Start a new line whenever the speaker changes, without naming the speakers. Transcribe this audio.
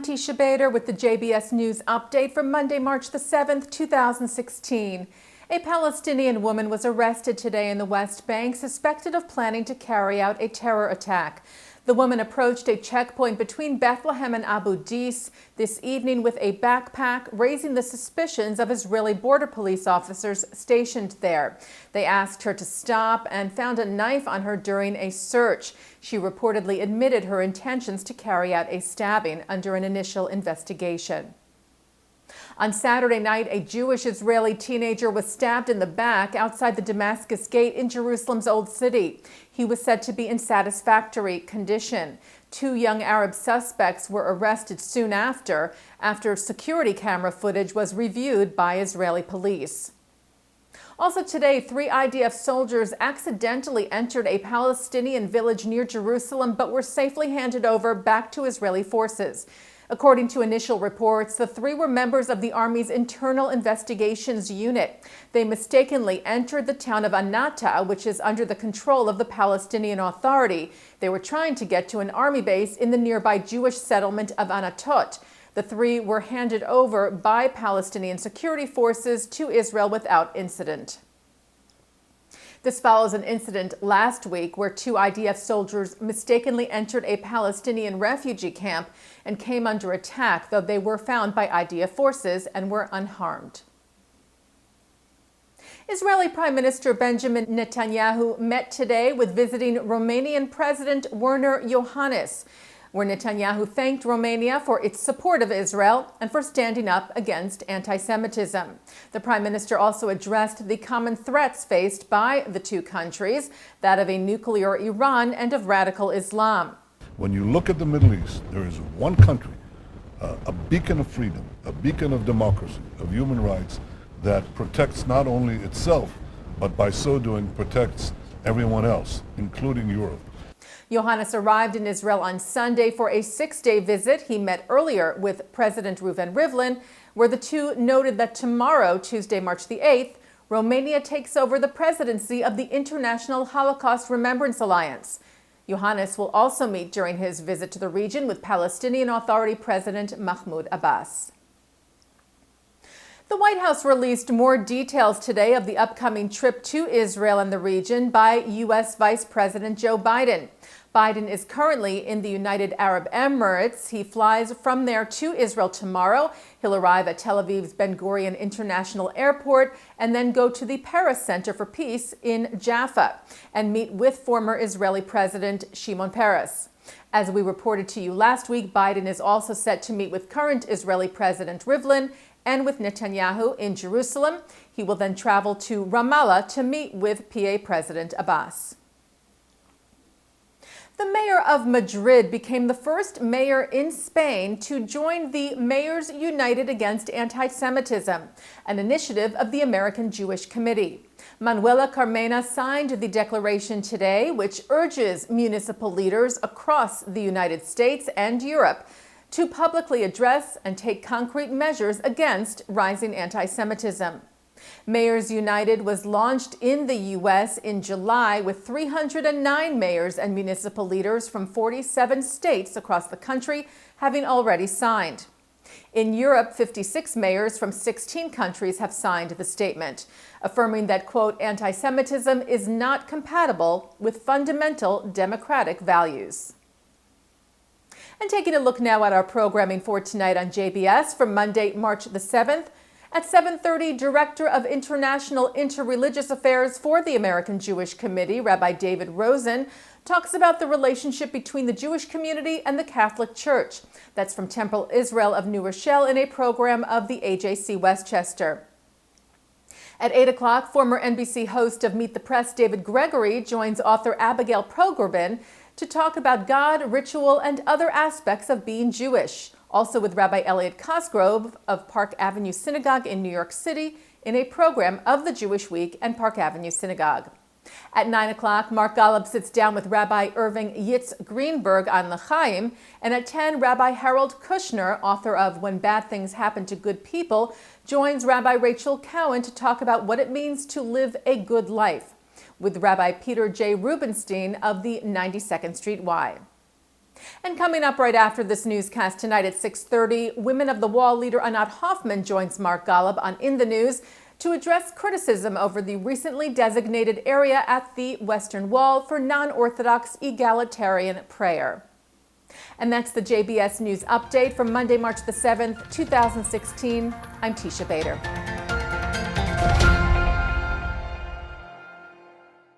Teisha Bader with the JBS News Update for Monday, March the 7th, 2016. A Palestinian woman was arrested today in the West Bank, suspected of planning to carry out a terror attack. The woman approached a checkpoint between Bethlehem and Abu Dis this evening with a backpack, raising the suspicions of Israeli border police officers stationed there. They asked her to stop and found a knife on her during a search. She reportedly admitted her intentions to carry out a stabbing under an initial investigation. On Saturday night, a Jewish Israeli teenager was stabbed in the back outside the Damascus Gate in Jerusalem's Old City. He was said to be in satisfactory condition. Two young Arab suspects were arrested soon after security camera footage was reviewed by Israeli police. Also today, 3 IDF soldiers accidentally entered a Palestinian village near Jerusalem but were safely handed over back to Israeli forces. According to initial reports, the 3 were members of the Army's Internal Investigations Unit. They mistakenly entered the town of Anata, which is under the control of the Palestinian Authority. They were trying to get to an army base in the nearby Jewish settlement of Anatot. The 3 were handed over by Palestinian security forces to Israel without incident. This follows an incident last week where 2 IDF soldiers mistakenly entered a Palestinian refugee camp and came under attack, though they were found by IDF forces and were unharmed. Israeli Prime Minister Benjamin Netanyahu met today with visiting Romanian President Werner Iohannis, where Netanyahu thanked Romania for its support of Israel and for standing up against anti-Semitism. The Prime Minister also addressed the common threats faced by the 2 countries, that of a nuclear Iran and of radical Islam.
When you look at the Middle East, there is one country, a beacon of freedom, a beacon of democracy, of human rights, that protects not only itself, but by so doing protects everyone else, including Europe.
Iohannis arrived in Israel on Sunday for a 6-day visit. He met earlier with President Reuven Rivlin, where the 2 noted that tomorrow, Tuesday, March the 8th, Romania takes over the presidency of the International Holocaust Remembrance Alliance. Iohannis will also meet during his visit to the region with Palestinian Authority President Mahmoud Abbas. The White House released more details today of the upcoming trip to Israel and the region by U.S. Vice President Joe Biden. Biden is currently in the United Arab Emirates. He flies from there to Israel tomorrow. He'll arrive at Tel Aviv's Ben Gurion International Airport and then go to the Paris Center for Peace in Jaffa and meet with former Israeli President Shimon Peres. As we reported to you last week, Biden is also set to meet with current Israeli President Rivlin and with Netanyahu in Jerusalem. He will then travel to Ramallah to meet with PA President Abbas. The mayor of Madrid became the first mayor in Spain to join the Mayors United Against Anti-Semitism, an initiative of the American Jewish Committee. Manuela Carmena signed the declaration today, which urges municipal leaders across the United States and Europe to publicly address and take concrete measures against rising anti-Semitism. Mayors United was launched in the U.S. in July with 309 mayors and municipal leaders from 47 states across the country having already signed. In Europe, 56 mayors from 16 countries have signed the statement, affirming that, quote, anti-Semitism is not compatible with fundamental democratic values. And taking a look now at our programming for tonight on JBS for Monday, March the 7th. At 7:30, Director of International Interreligious Affairs for the American Jewish Committee, Rabbi David Rosen, talks about the relationship between the Jewish community and the Catholic Church. That's from Temple Israel of New Rochelle in a program of the AJC Westchester. At 8 o'clock, former NBC host of Meet the Press, David Gregory, joins author Abigail Progrobin to talk about God, ritual, and other aspects of being Jewish. Also with Rabbi Elliot Cosgrove of Park Avenue Synagogue in New York City in a program of the Jewish Week and Park Avenue Synagogue. At 9 o'clock, Mark Golub sits down with Rabbi Irving Yitz Greenberg on L'chaim, and at 10, Rabbi Harold Kushner, author of When Bad Things Happen to Good People, joins Rabbi Rachel Cohen to talk about what it means to live a good life, with Rabbi Peter J. Rubenstein of the 92nd Street Y. And coming up right after this newscast tonight at 6:30, Women of the Wall leader Anat Hoffman joins Mark Golub on In the News to address criticism over the recently designated area at the Western Wall for non-Orthodox egalitarian prayer. And that's the JBS News Update from Monday, March the 7th, 2016. I'm Teisha Bader.